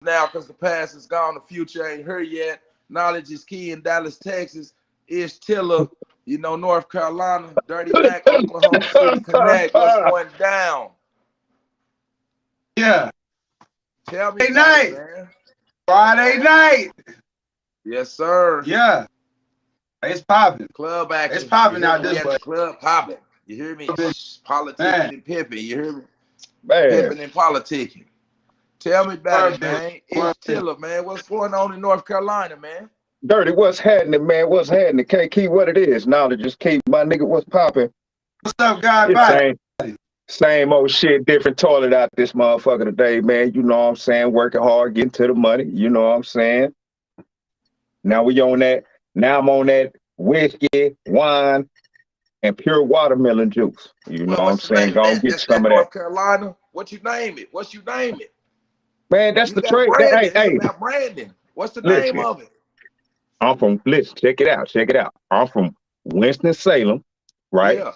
now because the past is gone, the future ain't here yet. Knowledge is key in Dallas, Texas. Ish Tiller, North Carolina. Dirty Mac, Oklahoma City Connect. What's going down? Yeah. Tell me Friday about it, night. man. Friday night. Yes, sir. Yeah. It's popping. Club action. It's popping You hear out me? We this at the way. club popping. You hear me? Politicking Man. and pimping. You hear me? Man, Pimping and politicking. Tell me about it, Perfect. man. Ish Tiller, man. What's going on in North Carolina, man? Dirty, what's happening, man? What's happening? Can't keep what it is. Knowledge just keep my nigga. What's popping? What's up, God? It's Bye. same old shit, different toilet out this motherfucker today, man. You know what I'm saying? Working hard, getting to the money. You know what I'm saying? Now we on that. Now I'm on that whiskey, wine, and pure watermelon juice. You know Well, what I'm what's the saying? name of Go and that? get That's that some of that. North Carolina. What you name it? What you name it? Man, that's You the got trade. branding. It's Hey, about branding. What's the name listen. of it? Listen, check it out. Check it out. I'm from Winston-Salem, right? Yeah.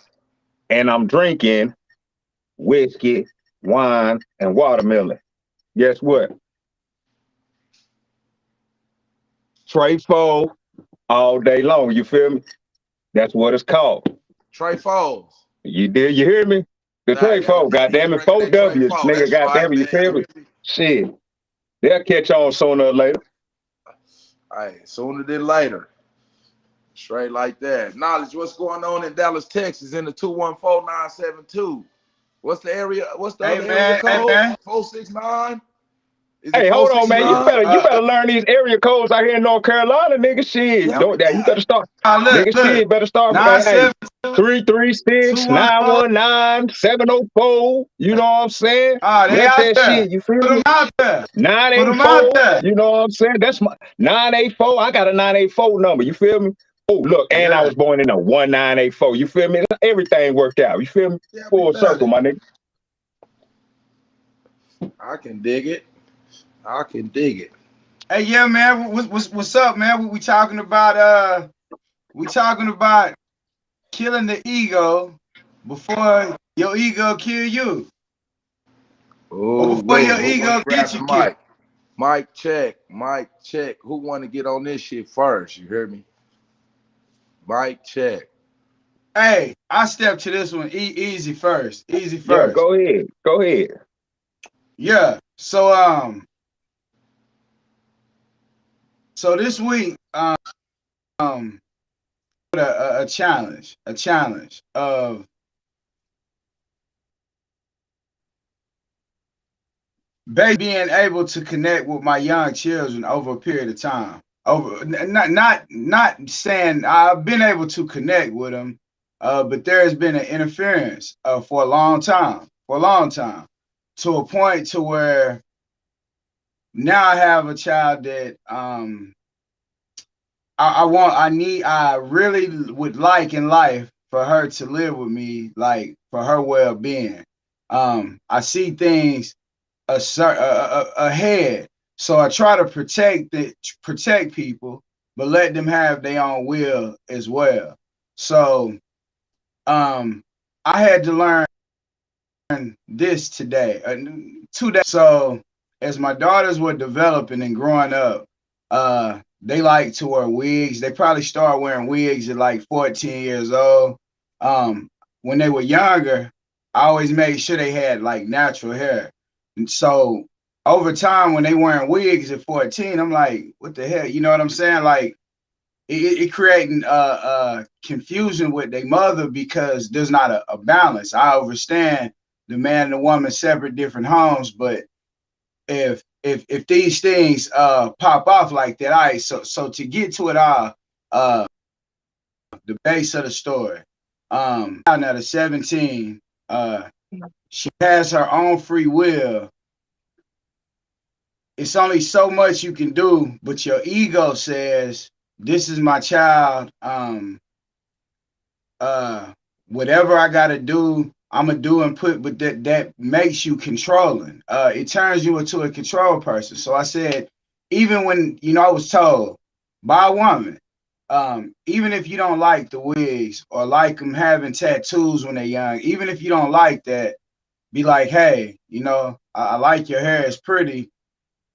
And I'm drinking whiskey, wine, and watermelon. Guess what? Trade all day long. You feel me? That's what it's called. Trey Foles. You hear me? The trade Hey, you goddamn it, drinking four that Trey W's, Foles. nigga, That's goddamn right, it, you man. You feel me? hear me? Shit. They'll catch on sooner or later. Hey, sooner than later. Straight like that. Knowledge, what's going on in Dallas, Texas in the 214972? What's the area? What's the Hey, other area man. Hey, code? man. 469? Is it Hey, hold on, man. You 469? better you better learn these area codes out here in North Carolina, nigga. Shit. Tell me Don't that you about better it. start. Look, Nigga, look. shit, better start with hey. 972 336 214. 919 704. You know what I'm saying? They Rep out that there. shit. You feel Put me? them out there. Put them out 984. there. You know what I'm saying? That's my 984. I got a 984 number. You feel me? Oh, look, and I Yeah. was born in a 1984. You feel me? Everything worked out. You feel me? Tell me Full about circle, it. my nigga. I can dig it. I can dig it. Hey, yeah, man. What's up, man? We talking about killing the ego before your ego kill you, or Oh, before wait. your Who want ego to grab get the you killed. mic? Mic check. Mic check. Who want to get on this shit first? You hear me? Mic check. Hey, I step to this one easy first. Easy Yeah, first. go ahead. Go ahead. Yeah. So this week, a challenge of basically being able to connect with my young children over a period of time. Over not saying I've been able to connect with them, but there has been an interference for a long time, to a point to where now I have a child that I really would like in life for her to live with me, like for her well-being. I see things ahead, so I try to protect people, but let them have their own will as well. So I had to learn this today, 2 days. So as my daughters were developing and growing up, they like to wear wigs. They probably start wearing wigs at like 14 years old. When they were younger, I always made sure they had like natural hair. And so over time, when they wearing wigs at 14, I'm like, what the hell? You know what I'm saying? Like it creating confusion with their mother because there's not a balance. I understand the man and the woman separate different homes, but if these things pop off like that, all right. So to get to it all, the base of the story. Now the 17, she has her own free will. It's only so much you can do, but your ego says, "This is my child. Whatever I gotta do, I'm gonna do and put." But that makes you controlling. It turns you into a control person. So I said, even when I was told by a woman, even if you don't like the wigs or like them having tattoos when they're young, even if you don't like that, be like, hey, I like your hair, it's pretty,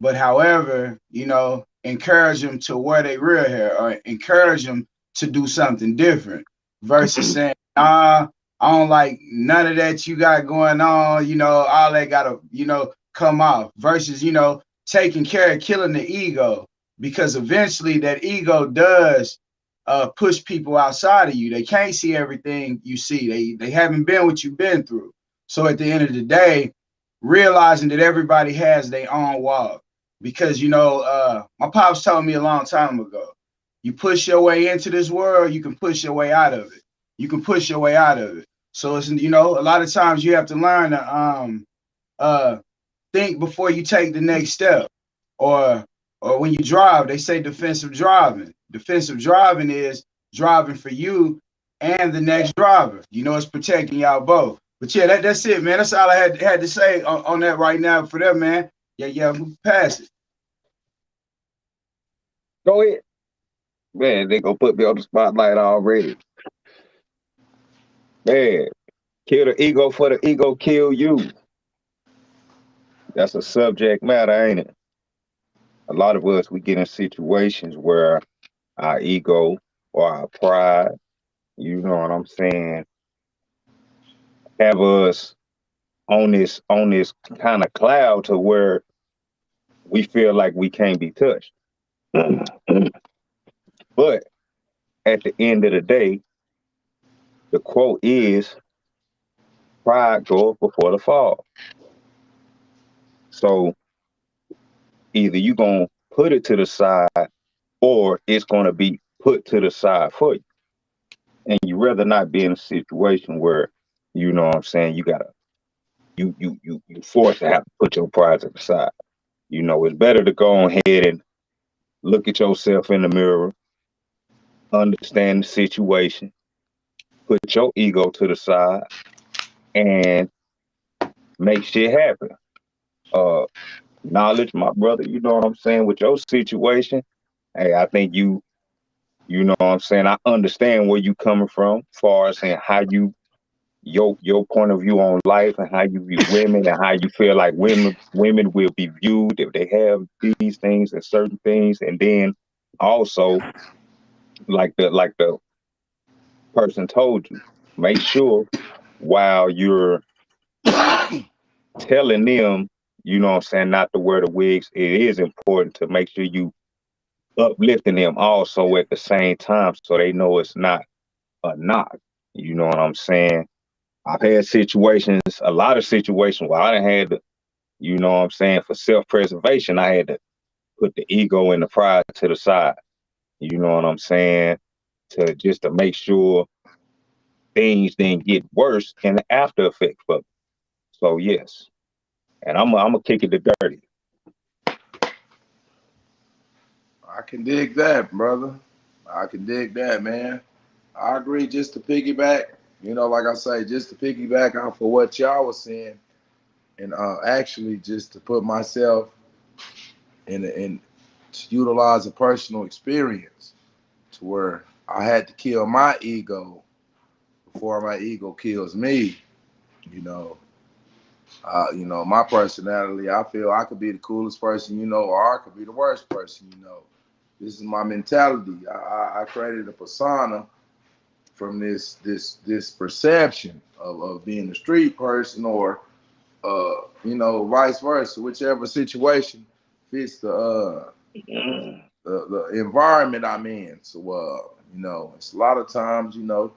But however, you know, encourage them to wear their real hair or encourage them to do something different versus saying, I don't like none of that you got going on, you know, all that gotta, you know, come off versus, you know, taking care of killing the ego, because eventually that ego does push people outside of you. They can't see everything you see. They haven't been what you've been through. So at the end of the day, realizing that everybody has their own walk. Because you know, my pops told me a long time ago, you push your way into this world, you can push your way out of it. You can push your way out of it. So it's, you know, a lot of times you have to learn to uh think before you take the next step. Or when you drive, they say defensive driving. Defensive driving is driving for you and the next driver. You know, it's protecting y'all both. But yeah, that's it, man. That's all I had to say on that right now for that, man. Yeah, move past it. Go ahead. Man, they gonna put me on the spotlight already. Man, kill the ego for the ego kill you. That's a subject matter, ain't it? A lot of us, we get in situations where our ego or our pride, you know what I'm saying, have us on this kind of cloud to where we feel like we can't be touched. But at the end of the day, the quote is pride goeth before the fall. So either you gonna put it to the side or it's gonna be put to the side for you. And you rather not be in a situation where, you know what I'm saying, you gotta you forced to have to put your pride to the side. You know, it's better to go ahead and look at yourself in the mirror, understand the situation, put your ego to the side, and make shit happen. Uh, Knowledge, my brother, you know what I'm saying, with your situation. Hey, I think you know what I'm saying. I understand where you coming from, as far as saying how your point of view on life and how you view women and how you feel like women will be viewed if they have these things and certain things, and then also like the person told you, make sure while you're telling them, you know what I'm saying, not to wear the wigs, it is important to make sure you uplifting them also at the same time so they know it's not a knock. You know what I'm saying? I've had situations, a lot of situations where I done had to, you know what I'm saying, for self-preservation, I had to put the ego and the pride to the side. You know what I'm saying? To just to make sure things didn't get worse in the after effect for me. So yes. And I'm gonna kick it to dirty. I can dig that, brother. I can dig that, man. I agree. Just to piggyback, you know, like I say, just to piggyback off of what y'all was saying, and actually just to put myself in to utilize a personal experience to where I had to kill my ego before my ego kills me. You know, you know, my personality. I feel I could be the coolest person, you know, or I could be the worst person, you know. This is my mentality. I created a persona from this perception of being a street person, or you know, vice versa, whichever situation fits the environment I'm in. So you know, it's a lot of times, you know,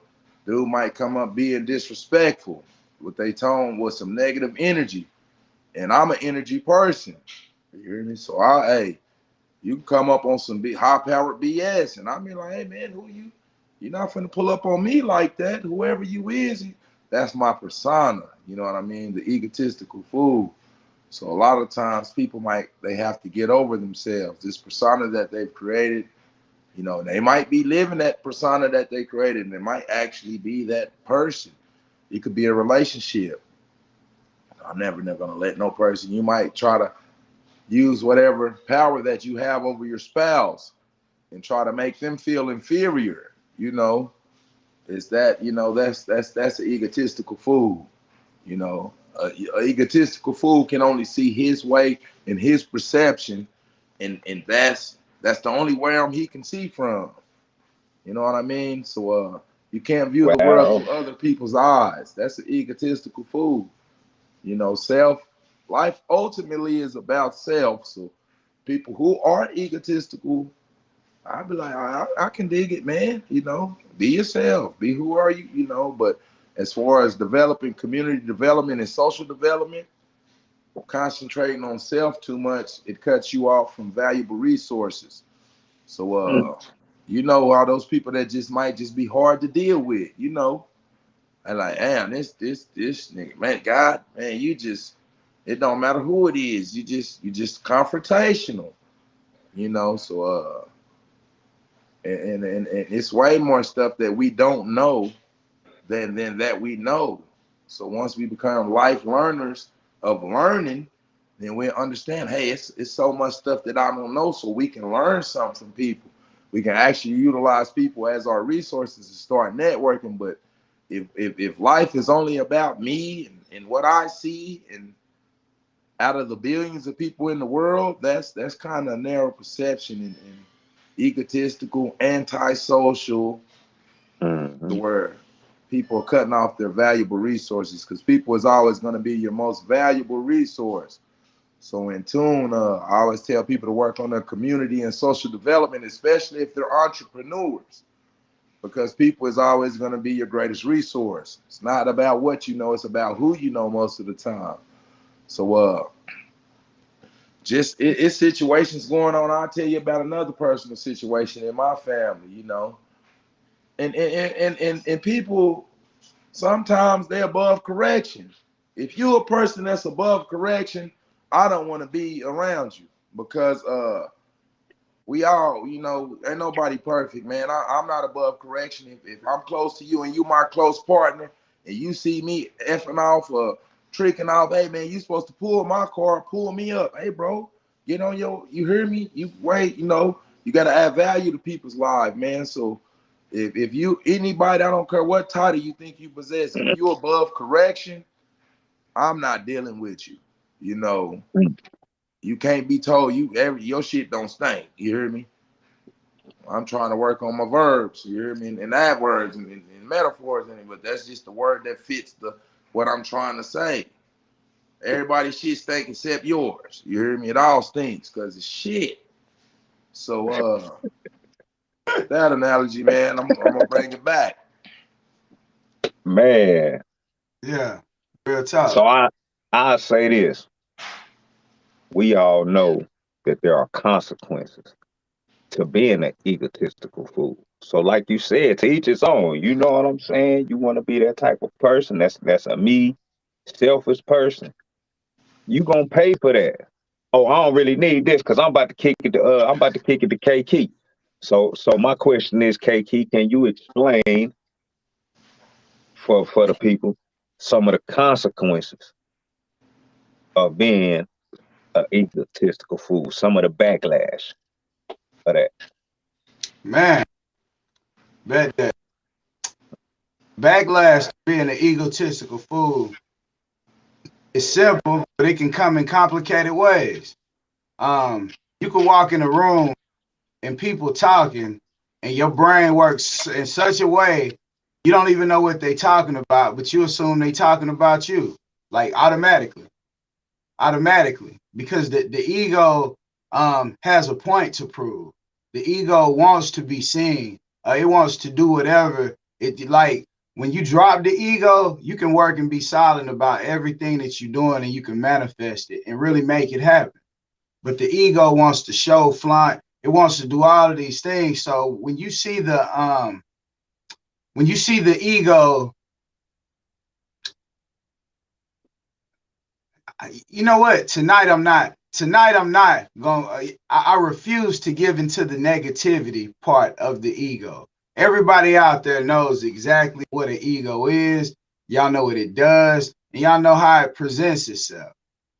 dude might come up being disrespectful with they tone with some negative energy, and I'm an energy person. You hear me? So hey, you can come up on some big high powered BS, and I mean like, hey man, who you? You're not finna pull up on me like that. Whoever you is, that's my persona. You know what I mean? The egotistical fool. So a lot of times people they have to get over themselves. This persona that they've created, you know, they might be living that persona that they created, and it might actually be that person. It could be a relationship. I'm never gonna let no person. You might try to use whatever power that you have over your spouse and try to make them feel inferior. You know, is that, you know, that's an egotistical fool. You know, a egotistical fool can only see his way in his perception, and that's the only realm he can see from. You know what I mean? So you can't view the world Well, through other people's eyes. That's an egotistical fool. You know, life ultimately is about self. So people who are egotistical, I'd be like, I can dig it, man. You know, be yourself, be who are you, you know. But as far as developing community development and social development, concentrating on self too much, it cuts you off from valuable resources. So mm, you know, all those people that just might just be hard to deal with, you know. And like, damn, this nigga, man, God, man, you just, it don't matter who it is, you just confrontational, you know. So and it's way more stuff that we don't know than that we know. So once we become life learners of learning, then we understand, hey, it's so much stuff that I don't know, so we can learn something from people. We can actually utilize people as our resources to start networking. But if life is only about me and what I see, and out of the billions of people in the world, that's kind of narrow perception and egotistical, antisocial, to mm, where people are cutting off their valuable resources, because people is always going to be your most valuable resource. So in tune, I always tell people to work on their community and social development, especially if they're entrepreneurs, because people is always going to be your greatest resource. It's not about what you know, it's about who you know most of the time. So just it's situations going on. I'll tell you about another personal situation in my family, you know. And people, sometimes they're above correction. If you're a person that's above correction, I don't want to be around you, because we all, you know, ain't nobody perfect, man. I'm not above correction. If I'm close to you and you my close partner, and you see me effing off or tricking off, hey man, you supposed to pull my car, pull me up. Hey bro, get on you hear me? You wait, you know, you gotta add value to people's lives, man. So if you anybody, I don't care what title you think you possess, if you above correction, I'm not dealing with you. You know, mm. you can't be told your shit don't stink. You hear me? I'm trying to work on my verbs. You hear me? And add words and metaphors in it, but that's just the word that fits the what I'm trying to say. Everybody's shit stink except yours. You hear me? It all stinks because it's shit. So that analogy, man, I'm gonna bring it back. Man. Yeah, real talk. So I say this. We all know that there are consequences to being an egotistical fool. So like you said, to each his own. You know what I'm saying? You want to be that type of person. That's a me, selfish person. You gonna pay for that. Oh, I don't really need this because I'm about to kick it to K Key. So my question is, K Key, can you explain for the people some of the consequences of being an egotistical fool, some of the backlash of that? Man, bet that backlash to being an egotistical fool is simple, but it can come in complicated ways. You could walk in a room and people talking, and your brain works in such a way you don't even know what they talking about, but you assume they talking about you, like automatically, because the ego has a point to prove. The ego wants to be seen. It wants to do whatever. It like when you drop the ego, you can work and be silent about everything that you're doing, and you can manifest it and really make it happen. But the ego wants to show flaunt. It wants to do all of these things. So when you see the ego, you know what? Tonight I'm not going. I refuse to give into the negativity part of the ego. Everybody out there knows exactly what an ego is. Y'all know what it does, and y'all know how it presents itself.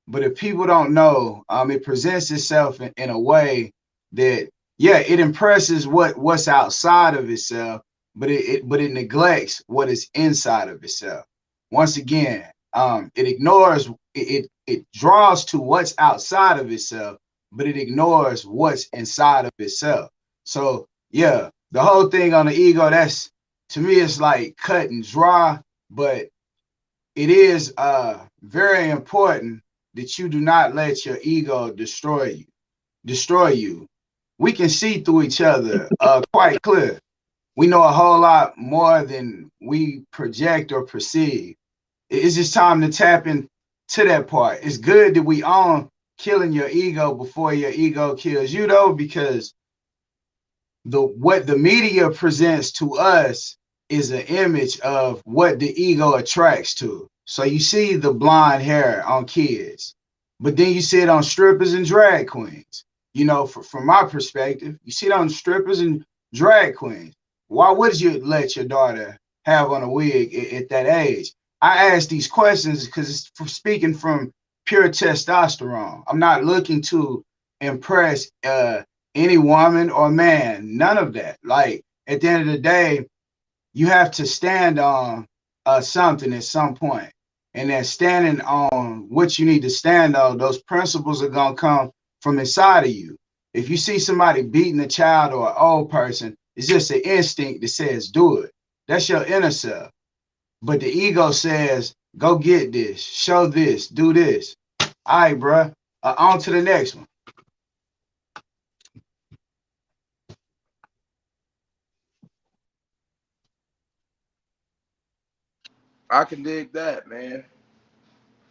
But if people don't know, it presents itself in a way that, yeah, it impresses what's outside of itself, but it neglects what is inside of itself. Once again, it ignores it draws to what's outside of itself, but it ignores what's inside of itself. So yeah, the whole thing on the ego, that's, to me, it's like cut and dry, but it is very important that you do not let your ego destroy you. We can see through each other quite clear. We know a whole lot more than we project or perceive. It's just time to tap into that part. It's good that we own killing your ego before your ego kills you, though, because what the media presents to us is an image of what the ego attracts to. So you see the blonde hair on kids, but then you see it on strippers and drag queens. You know, from my perspective, you see it on strippers and drag queens. Why would you let your daughter have on a wig at that age? I ask these questions because it's speaking from pure testosterone. I'm not looking to impress any woman or man, none of that. Like, at the end of the day, you have to stand on something at some point. And then standing on what you need to stand on, those principles are going to come from inside of you. If you see somebody beating a child or an old person, it's just an instinct that says, do it. That's your inner self. But the ego says, go get this, show this, do this. All right, bruh. On to the next one. I can dig that, man.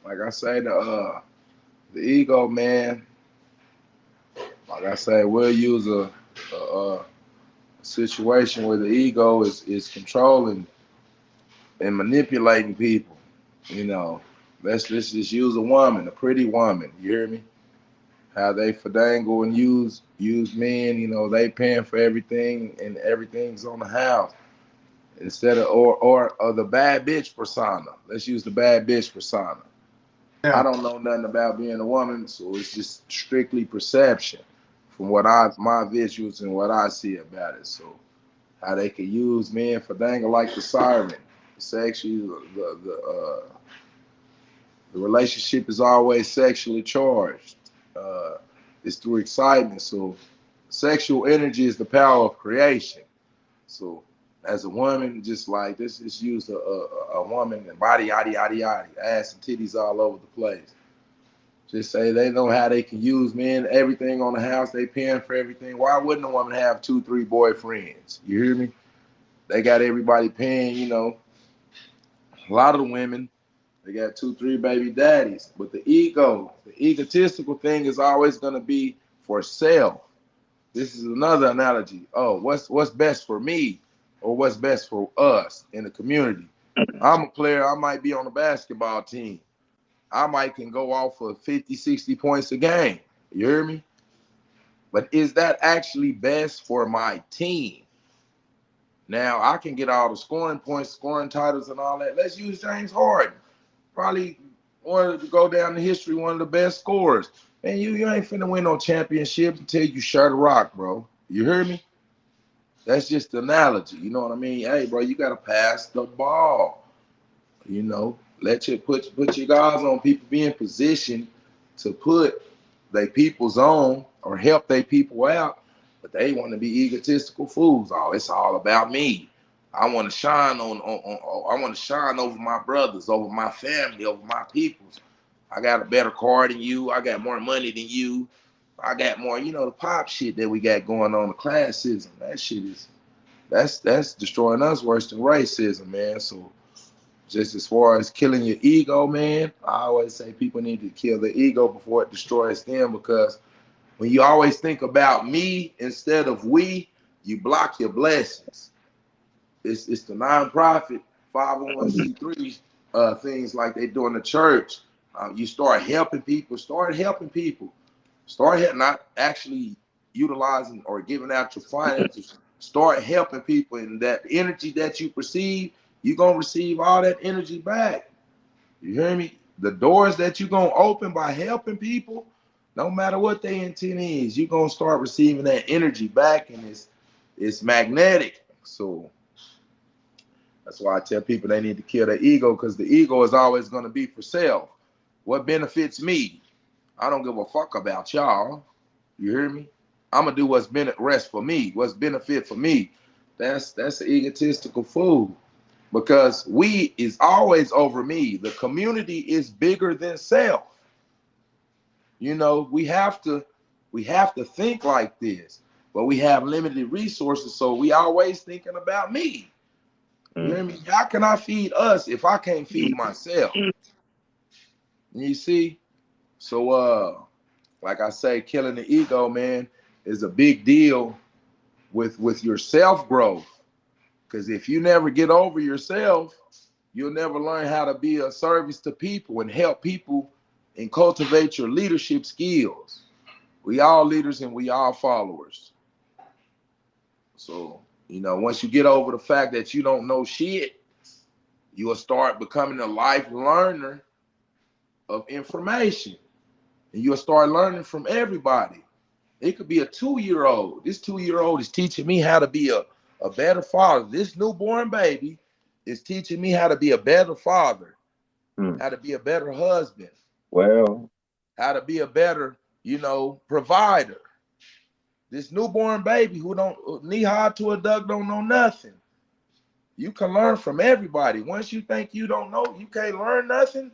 Like I say, the ego, man. Like I say, we'll use a situation where the ego is controlling and manipulating people. You know, let's just use a woman, a pretty woman. You hear me? How they finagle and use men. You know, they paying for everything and everything's on the house instead of or the bad bitch persona. Let's use the bad bitch persona. I Yeah. don't know nothing about being a woman, so it's just strictly perception from what my visuals and what I see about it. So how they could use men for dangle like the siren, sexually the relationship is always sexually charged. Uh, it's through excitement. So sexual energy is the power of creation. So as a woman, just like this is used a woman and body yada yada yada, ass and titties all over the place. Just say they know how they can use men, everything on the house, they paying for everything. Why wouldn't a woman have 2, 3 boyfriends? You hear me? They got everybody paying, you know. A lot of the women, they got 2, 3 baby daddies. But the ego, the egotistical thing is always gonna be for self. This is another analogy. Oh, what's best for me or what's best for us in the community? I'm a player, I might be on the basketball team. I might can go off for 50, 60 points a game. You hear me? But is that actually best for my team? Now I can get all the scoring points, scoring titles, and all that. Let's use James Harden. Probably wanted to go down in history, one of the best scorers. Man, you ain't finna win no championship until you share the rock, bro. You hear me? That's just the analogy. You know what I mean? Hey, bro, you gotta pass the ball. You know, let you put your guys on. People be in position to put they people's on or help they people out, but they want to be egotistical fools. Oh, it's all about me. I want to shine I want to shine over my brothers, over my family, over my peoples. I got a better car than you. I got more money than you. I got more, you know, the pop shit that we got going on, the classism. That shit is that's destroying us worse than racism, man. So just as far as killing your ego, man, I always say people need to kill their ego before it destroys them, because when you always think about me instead of we, you block your blessings. It's the nonprofit 501c3 things like they do in the church. You start helping people, not actually utilizing or giving out your finances. Start helping people, and that energy that you perceive, you're gonna receive all that energy back. You hear me? The doors that you're gonna open by helping people, no matter what their intent is, you're gonna start receiving that energy back, and it's magnetic. So that's why I tell people they need to kill their ego, because the ego is always gonna be for self. What benefits me? I don't give a fuck about y'all. You hear me? I'm gonna do what's rest for me, what's benefit for me. That's an egotistical fool because we is always over me. The community is bigger than self. You know, we have to think like this, but we have limited resources, so we always thinking about me. You hear me? How can I feed us if I can't feed myself? You see? So like I say, killing the ego, man, is a big deal with your self growth. Because if you never get over yourself, you'll never learn how to be a service to people and help people and cultivate your leadership skills. We all leaders and we all followers. So, once you get over the fact that you don't know shit, you will start becoming a life learner of information. And you'll start learning from everybody. It could be a 2-year-old. This 2-year-old is teaching me how to be a better father. This newborn baby is teaching me how to be a better father, how to be a better husband, Well, how to be a better, provider. This newborn baby who don't knee high to a duck don't know nothing. You can learn from everybody. Once you think you don't know, you can't learn nothing,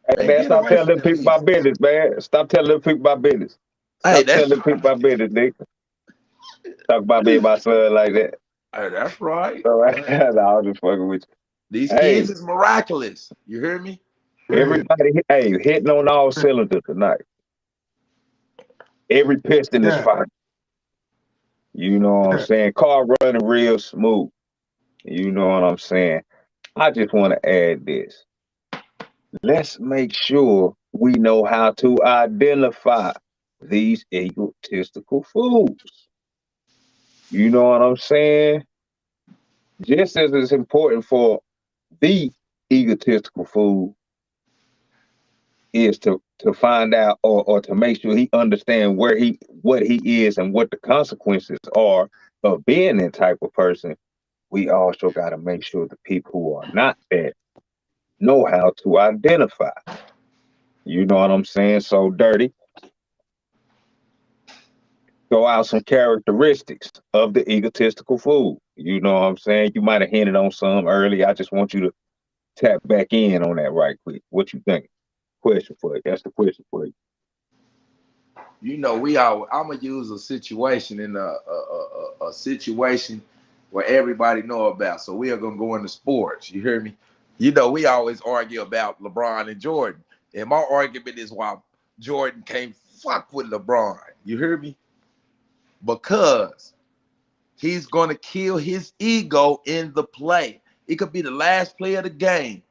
hey, man, man, get stop away telling from them them people my people. business, man. Stop telling them people my business. Hey, Stop telling that's them people my right. business, nigga. Talk about me and my son like that. Hey, that's right. All right. Man, No, I'm just fucking with these you. Hey, kids is miraculous. You hear me? everybody, hey, hitting on all cylinders tonight. Every piston is Yeah, firing. You know what I'm yeah. saying? Car running real smooth. You know what I'm saying? I just want to add this. Let's make sure we know how to identify these egotistical fools. You know what I'm saying? Just as it's important for the egotistical fool is to find out or to make sure he understand what he is and what the consequences are of being that type of person. We also got to make sure the people who are not that know how to identify. You know what I'm saying? So dirty. Throw out some characteristics of the egotistical fool. You know what I'm saying? You might have hinted on some early. I just want you to tap back in on that right quick. What you think? Question for you. That's the question for you. I'm gonna use a situation in a situation where everybody know about. So we are gonna go into sports. You hear me? We always argue about LeBron and Jordan, and my argument is why Jordan can't fuck with LeBron. You hear me? Because he's gonna kill his ego in the play. It could be the last play of the game.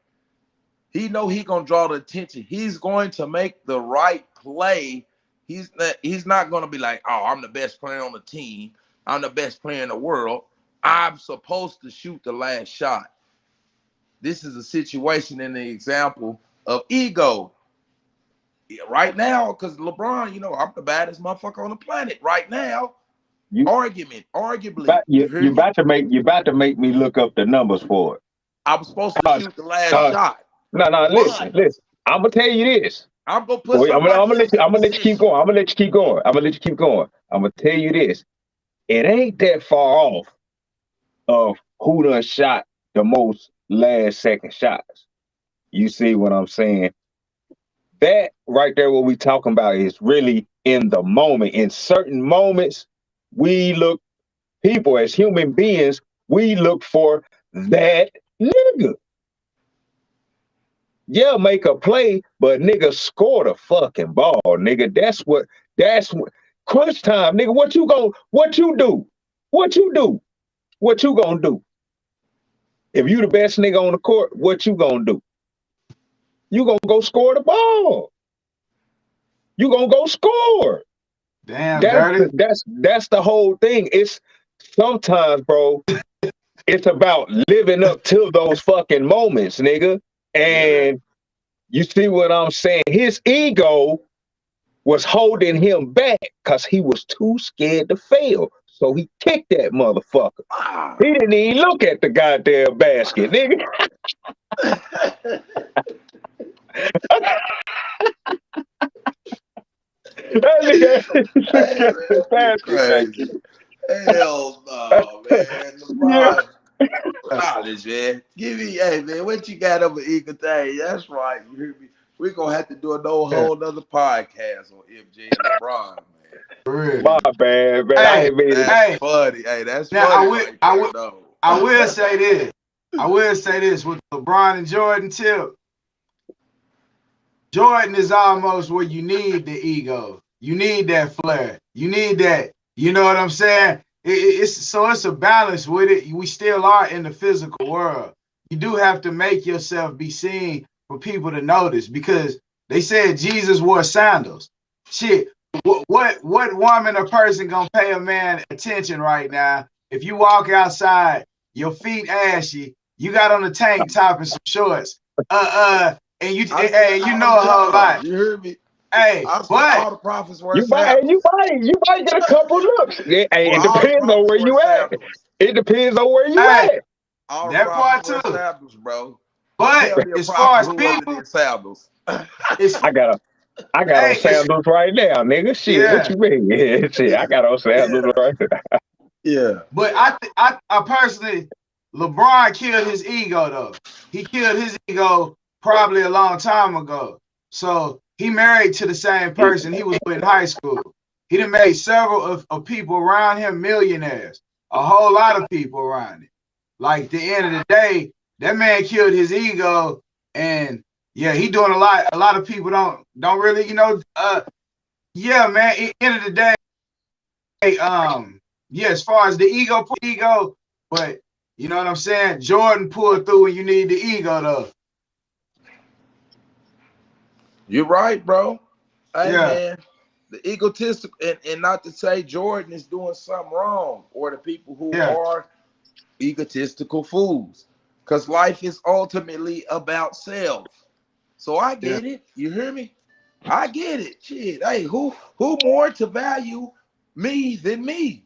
He know he gonna draw the attention. He's going to make the right play. He's not gonna be like, oh, I'm the best player on the team. I'm the best player in the world. I'm supposed to shoot the last shot. This is a situation in the example of ego. Right now, because LeBron, I'm the baddest motherfucker on the planet right now. You Arguably, you hear me? you about to make me look up the numbers for it. I was supposed to Cause, shoot the last cause, shot, no, but listen. I'm gonna tell you this. I'm gonna put Wait, somebody else in I'm gonna let you keep position. going. I'm gonna let you keep going. I'm gonna let you keep going. I'm gonna tell you this. It ain't that far off of who done shot the most last second shots. You see what I'm saying? That right there, what we talking about is really in the moment. In certain moments, we look, people as human beings, we look for that nigga. Yeah, make a play, but nigga score the fucking ball, nigga. That's what crunch time, nigga. What you do? What you do? What you gonna do? If you the best nigga on the court, what you gonna do? You gonna go score the ball. You gonna go score. Damn, dirty. That's the whole thing. It's sometimes, bro, it's about living up to those fucking moments, nigga. Yeah. And you see what I'm saying? His ego was holding him back because he was too scared to fail. So he kicked that motherfucker. He Ah. didn't even look at the goddamn basket, nigga. That Hey, nigga man, you fancy crazy. thinking. Hell no, man. Yeah. LeBron, knowledge, man. Give me, hey, man, what you got over Eagle thing? That's right. You hear me? We're going to have to do a Yeah, whole nother podcast on MJ and LeBron, man. for real. My bad, man. I Hey, ain't mean it. That's hey. funny. Hey, that's Now funny right there, though. I will say this. I will say this with LeBron and Jordan too. Jordan is almost where you need the ego. You need that flair. You need that. You know what I'm saying? It's a balance with it. We still are in the physical world. You do have to make yourself be seen for people to notice because they said Jesus wore sandals. Shit, what woman or person gonna pay a man attention right now if you walk outside, your feet ashy, you got on a tank top and some shorts, and I see that you all know the a whole time. lot. You hear me? Hey, I see but all the prophets wear sandals. You might get a couple looks. Well, It all the depends on prophets where wear you at. sandals. It depends on where you hey, at. All the that prophets part wear too. sandals, bro. But Tell me a as far prophet as who wasn't people, in sandals. it's I got a I got on hey, it's sandals right now, nigga. Shit, what yeah, you mean? Yeah, shit, I got on sandals Yeah, right now. yeah. but I personally, LeBron killed his ego though. He killed his ego probably a long time ago. So he married to the same person he was with in high school. He done made several of people around him millionaires. A whole lot of people around him. Like at the end of the day, that man killed his ego, and yeah, he doing a lot. A lot of people don't really, yeah, man. At the end of the day, yeah, as far as the ego, but you know what I'm saying? Jordan pulled through when you need the ego though. You're right, bro. Hey, Yeah, man. The egotistical, and not to say Jordan is doing something wrong, or the people who yeah, are egotistical fools, because life is ultimately about self. So I yeah, get it. You hear me? I get it. Shit. Hey, who more to value me than me?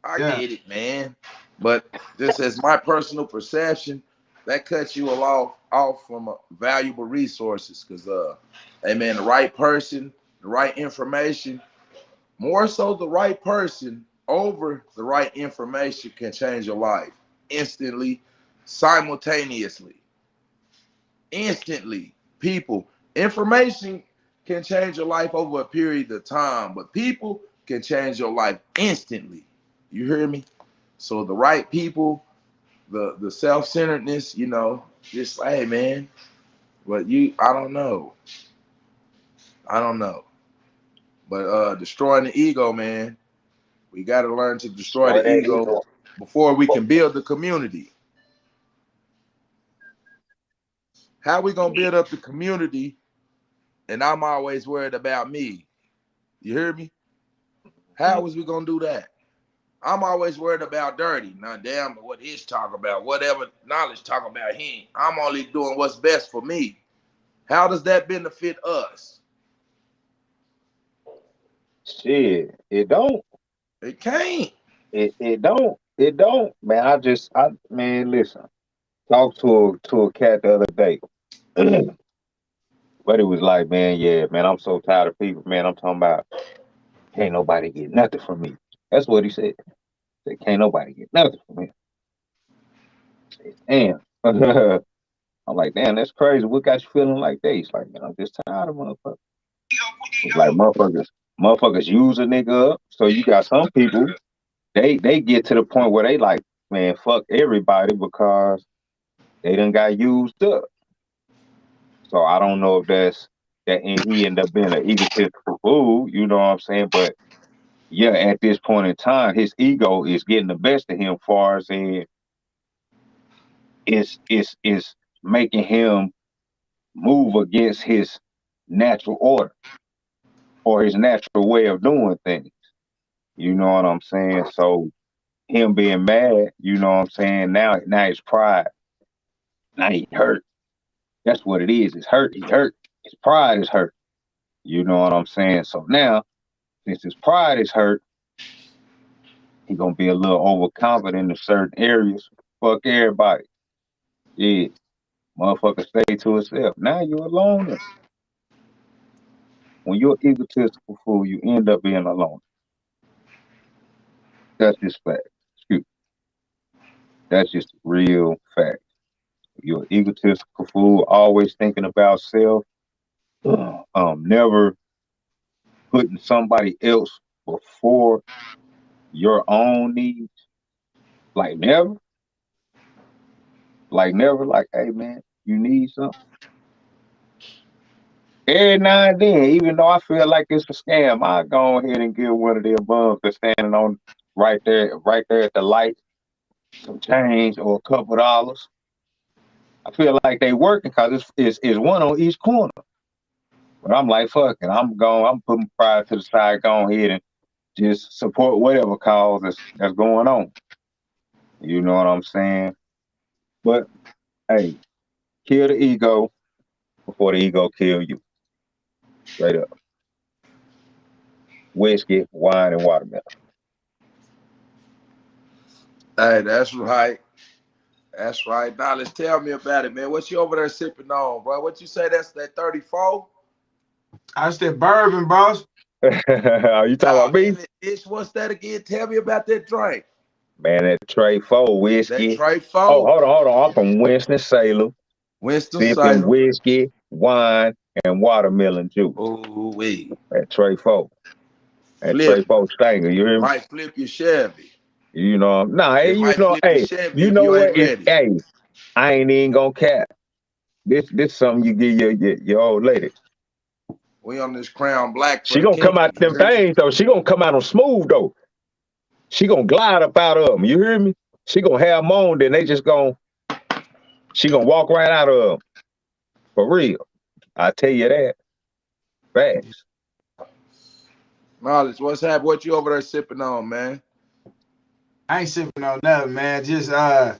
I yeah, get it, man. But just as my personal perception, that cuts you off from valuable resources. Cause hey man, the right person, the right information, more so the right person over the right information can change your life instantly, simultaneously. Instantly. People, information can change your life over a period of time, but people can change your life instantly. You hear me? So the right people, the self-centeredness, just hey man, but I don't know. I don't know. But destroying the ego, man, we got to learn to destroy Destroy the that ego ego. before we can build the community. How we gonna build up the community? And I'm always worried about me. You hear me? How is we gonna do that? I'm always worried about dirty. Now, damn what he's talking about, whatever knowledge talking about him. I'm only doing what's best for me. How does that benefit us? Shit, it don't. It can't. It don't. It don't. Man, man, listen. Talked to a cat the other day. But it was like, man, yeah, man, I'm so tired of people, man. I'm talking about can't nobody get nothing from me. That's what he said. He said, can't nobody get nothing from me. I said, damn. I'm like, damn, that's crazy. What got you feeling like that? He's like, man, I'm just tired of motherfuckers. It's like motherfuckers use a nigga up. So you got some people, they get to the point where they like, man, fuck everybody because they done got used up. So I don't know if that's that and he ended up being an egotistical fool, you know what I'm saying? But yeah, at this point in time, his ego is getting the best of him far as in is making him move against his natural order or his natural way of doing things. You know what I'm saying? So him being mad, you know what I'm saying? Now his pride. Now he hurt. That's what it is. It's hurt. He hurt. His pride is hurt. You know what I'm saying? So now, since his pride is hurt, he gonna be a little overconfident in certain areas. Fuck everybody. Yeah. Motherfucker stay to itself. Now you're a loner. When you're egotistical fool, you end up being alone. That's just fact. Excuse me. That's just real fact. You're an egotistical fool, always thinking about self, never putting somebody else before your own needs. Like never, like, hey man, you need something. Every now and then, even though I feel like it's a scam, I go ahead and give one of them bums that's standing on right there at the light, some change or a couple dollars. I feel like they working because it's one on each corner. But I'm like, fuck it, I'm putting pride to the side, go ahead and just support whatever cause that's going on. You know what I'm saying? But hey, kill the ego before the ego kill you. Straight up. Whiskey, wine, and watermelon. Hey, that's right. That's right. Now let's tell me about it, man. What you over there sipping on, bro? What you say? That's that 34? I said bourbon, boss. Are you talking Oh, about me? it's what's that again? Tell me about that drink. Man, that Trey 4 That whiskey. Trey Oh, 4, hold on. I'm from Winston-Salem. Sipping Winston-Salem. whiskey, wine, and watermelon juice. Ooh, wee. That Trey 4. That Flip Trey it. 4 stinger, you hear me? Might flip your Chevy. You know, nah, hey, It might flip your Chevy you if know you ain't what? ready. Hey, I ain't even gonna cap. This something you give your old lady. We on this Crown Black for She the gonna come kinky. out You them heard me? things though. She gonna come out on smooth though. She gonna glide up out of them. You hear me? She gonna have them on, then she gonna walk right out of them. For real. I tell you that. Facts. Knowledge, what's happening? What you over there sipping on, man? I ain't sipping on nothing, man. Just yeah.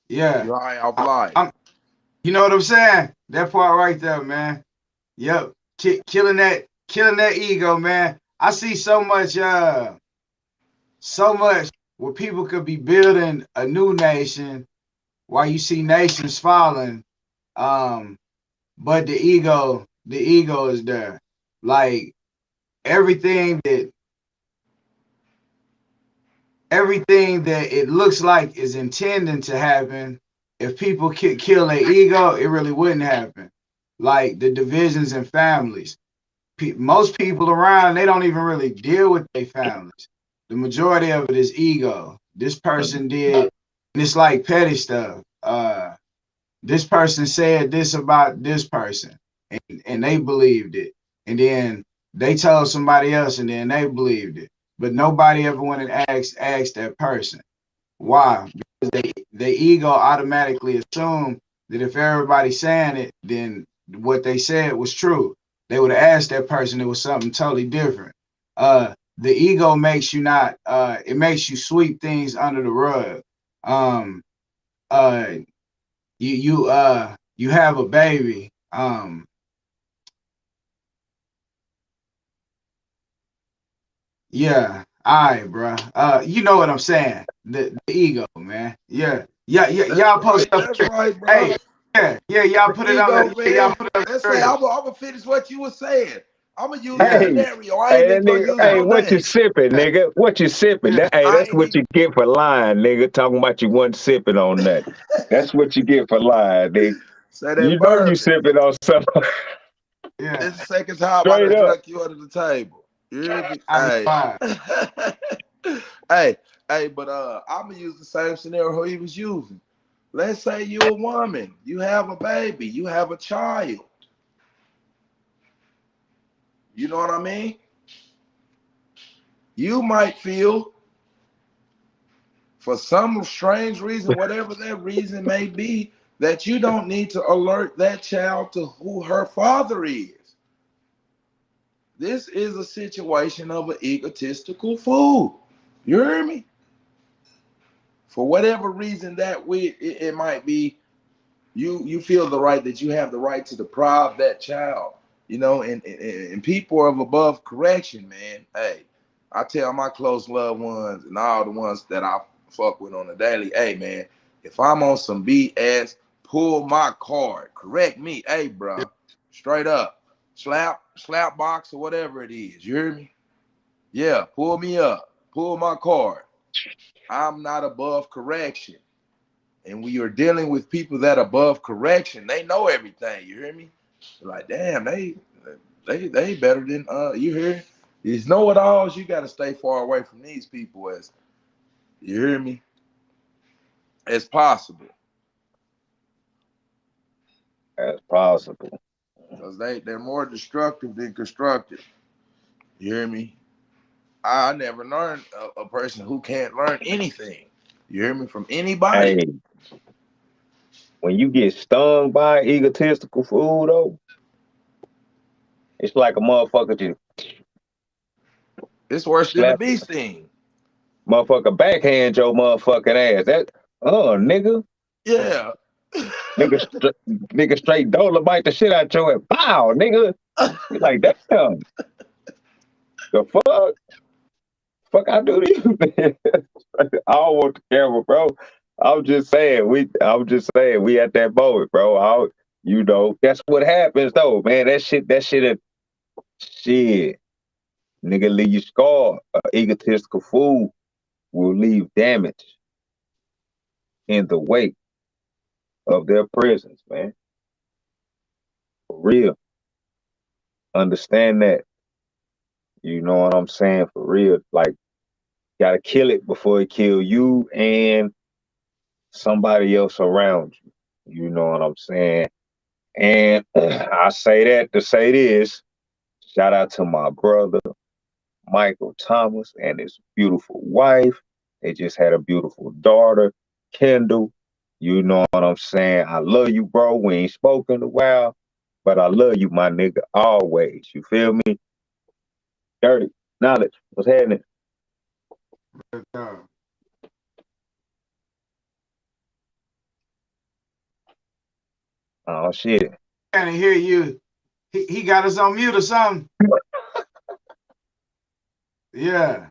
You high off life. You know what I'm saying? That part right there, man. Yep. Killing that ego, man. I see so much where people could be building a new nation while you see nations falling. Um, but the ego is there. Like everything that everything that it looks like is intending to happen, if people kill their ego, it really wouldn't happen. Like the divisions in families. Most people around, they don't even really deal with their families. The majority of it is ego. This person did, and it's like petty stuff. This person said this about this person, and they believed it. And then they told somebody else, and then they believed it. But nobody ever went and asked that person. Why? Because they ego automatically assume that if everybody's saying it, then what they said was true. They would have asked that person, it was something totally different. The ego makes you not it makes you sweep things under the rug. Um uh you have a baby. Yeah, all right, bro. You know what I'm saying? The ego, man. Yeah, yeah, yeah. That's Y'all post right. up That's here. right, bro. Hey, yeah, yeah. Y'all The put it on ego, the. Yeah, man. y'all put it on Let's the say screen. I'm gonna finish what you were saying. I'm gonna use a Yeah, Hey, scenario. I ain't hey, that even gonna nigga, use yeah, hey, no what you name. sipping, nigga? What you sipping? yeah. Hey, I that's ain't what even. you get for lying, nigga. Talking about you wasn't sipping on that. That's what you get for lying, nigga. Say You that know you bourbon. sipping on something. Yeah. This is the second time I Straight done up. drunk you under the table. You hear me? I be Hey. quiet. hey, but I'm gonna use the same scenario he was using. Let's say you're a woman, you have a baby, you have a child. You know what I mean? You might feel, for some strange reason, whatever that reason may be, that you don't need to alert that child to who her father is. This is a situation of an egotistical fool. You hear me? For whatever reason it might be, you feel the right that you have the right to deprive that child, and people are of above correction, man. Hey, I tell my close loved ones and all the ones that I fuck with on a daily, hey man, if I'm on some BS pull my card. Correct me. Hey, bro. Straight up. Slap box or whatever it is. You hear me? Yeah, pull me up. Pull my card. I'm not above correction. And when you're dealing with people that are above correction, they know everything. You hear me? Like, damn, they better than you hear? These know-it-alls, you gotta stay far away from these people as you hear me? As possible. As possible. Because they're more destructive than constructive. You hear me? I never learned a person who can't learn anything. You hear me? From anybody. Hey, when you get stung by egotistical fool though, it's like a motherfucker just It's worse than the slap bee sting. motherfucker backhand your motherfucking ass. That nigga. Yeah. Nigga straight dolomite the shit out your ass. Pow, nigga. You like damn. The fuck I do to you, man. I don't want the camera, bro. I'm just saying we at that moment, bro. That's what happens though, man. Shit. Nigga leave you scarred. Egotistical fool will leave damage in the wake of their presence, man. For real. Understand that. You know what I'm saying? For real. Like, gotta kill it before it kill you and somebody else around you. You know what I'm saying? And I say that to say this. Shout out to my brother, Michael Thomas, and his beautiful wife. They just had a beautiful daughter, Kendall. You know what I'm saying? I love you, bro. We ain't spoken in a while, but I love you, my nigga, always. You feel me? Dirty knowledge. What's happening? Oh shit. Can't hear you. He got us on mute or something. Yeah.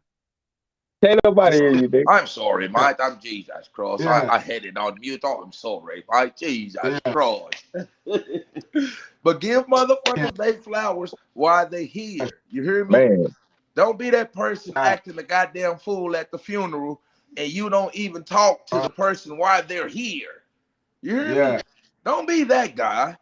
Can't nobody hear you, nigga. I'm sorry, mate. I'm Jesus Christ. Yeah. I had it on mute. I'm sorry, mate. Jesus Yeah. Christ. But give motherfuckers they flowers while they here. You hear me? Man. Don't be that person acting a goddamn fool at the funeral and you don't even talk to the person while they're here. You hear me? Don't be that guy.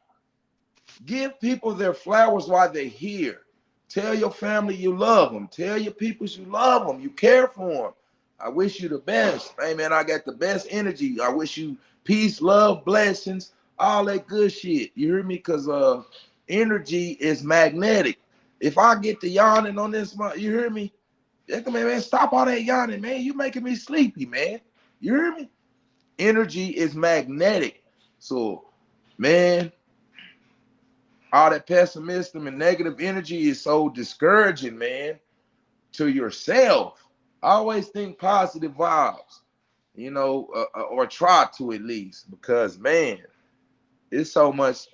Give people their flowers while they're here. Tell your family you love them. Tell your peoples you love them. You care for them. I wish you the best. Hey, man, I got the best energy. I wish you peace, love, blessings, all that good shit. You hear me? Because energy is magnetic. If I get to yawning on this month, you hear me? Man, stop all that yawning, man. You making me sleepy, man. You hear me? Energy is magnetic. So, man, all that pessimism and negative energy is so discouraging, man, to yourself. Always think positive vibes, you know, or try to at least, because, man, it's so much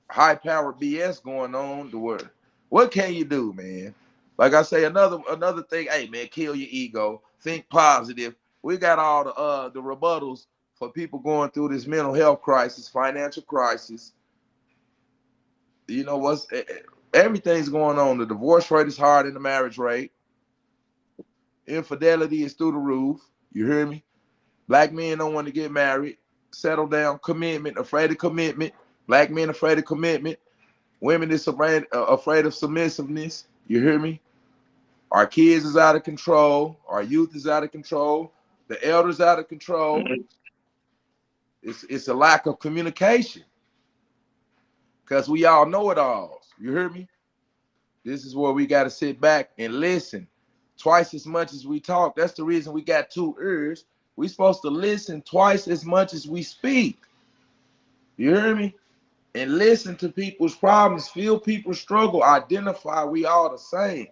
high-powered BS going on to where, what can you do, man? Like I say, another thing, hey, man, kill your ego. Think positive. We got all the rebuttals for people going through this mental health crisis, financial crisis. You know what's everything's going on. The divorce rate is higher than the marriage rate. Infidelity is through the roof. You hear me? Black men don't want to get married. Settle down. Commitment. Afraid of commitment. Black men afraid of commitment. Women is afraid of submissiveness. You hear me? Our kids is out of control. Our youth is out of control. The elders out of control. It's a lack of communication. Because we all know it all. You hear me? This is where we got to sit back and listen twice as much as we talk. That's the reason we got two ears. We supposed to listen twice as much as we speak. You hear me? And listen to people's problems, feel people's struggle, identify we all the same.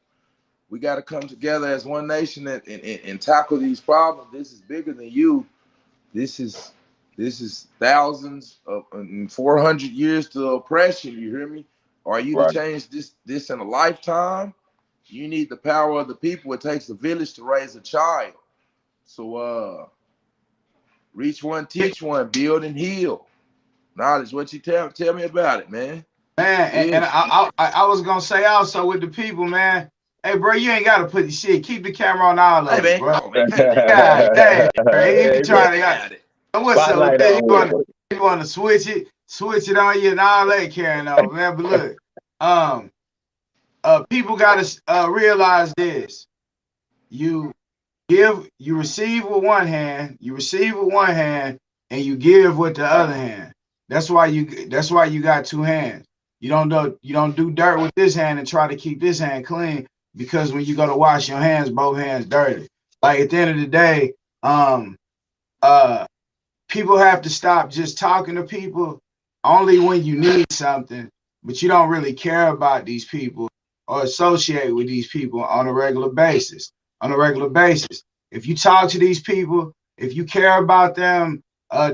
We got to come together as one nation and tackle these problems. This is bigger than you. This is thousands of 400 years to oppression. You hear me? Are you to Right. change this in a lifetime? You need the power of the people. It takes a village to raise a child. So reach one, teach one, build and heal. Knowledge, what you tell me about it, man. Man, and I was gonna say also with the people, man. Hey, bro, you ain't gotta put the shit. Keep the camera on all Hey of us, man, bro. come on, man. Hey man. God dang, bro. He be Hey, Tell trying me to. about it. What's up with spotlight this? on with You want to switch it on you and all that carrying on, man. But look, um, people gotta realize this. You you receive with one hand, and you give with the other hand. That's why you got two hands. You don't do dirt with this hand and try to keep this hand clean because when you go to wash your hands, both hands dirty. Like at the end of the day, um, uh, people have to stop just talking to people only when you need something, but you don't really care about these people or associate with these people on a regular basis. On a regular basis, if you talk to these people, if you care about them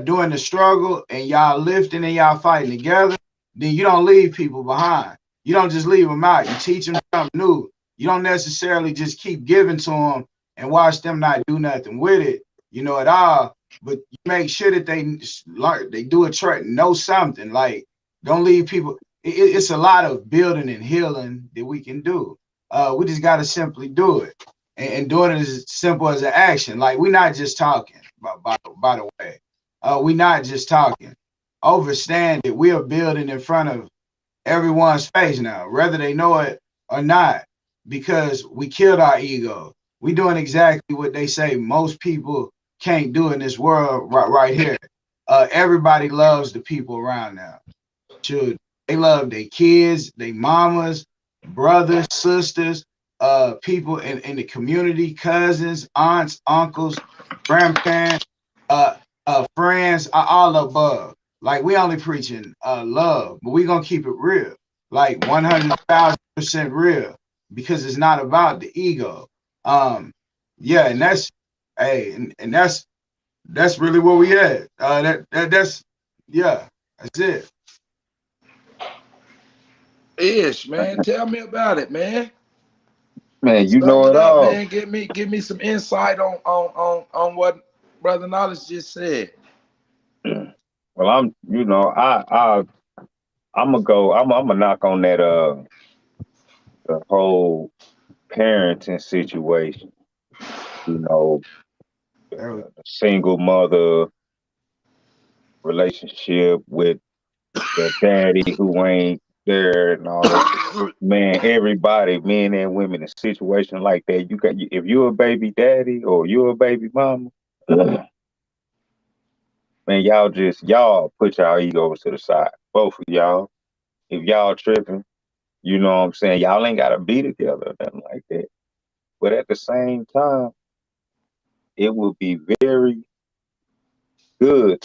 during the struggle and y'all lifting and y'all fighting together, then you don't leave people behind. You don't just leave them out. You teach them something new. You don't necessarily just keep giving to them and watch them not do nothing with it, at all. But you make sure that they learn, they do a track, know something. Like, don't leave people. It's a lot of building and healing that we can do. We just got to simply do it and doing it as simple as an action. Like, we're not just talking, by the way. We're not just talking. Understand that we are building in front of everyone's face now, whether they know it or not, because we killed our ego. We doing exactly what they say most people can't do in this world right here. Everybody loves the people around now. Should they love their kids, their mamas, brothers, sisters, people in the community, cousins, aunts, uncles, grandparents, uh, friends, all above. Like we only preaching love, but we gonna keep it real, like 100,000% real, because it's not about the ego. Yeah, and that's hey, and that's really where we at. That's yeah, that's it. Ish, man. Tell me about it, man. man, you Sum know it it up, all. man. Give me some insight on what Brother Knowledge just said. Well, I'm gonna go. I'm gonna knock on that the whole parenting situation. You know, the single mother relationship with the daddy who ain't there and all that. Man, everybody, men and women, in situation like that, if you're a baby daddy or you're a baby mama, man, y'all put y'all egos to the side, both of y'all. If y'all tripping, you know what I'm saying, y'all ain't gotta be together or nothing like that. But at the same time, it would be very good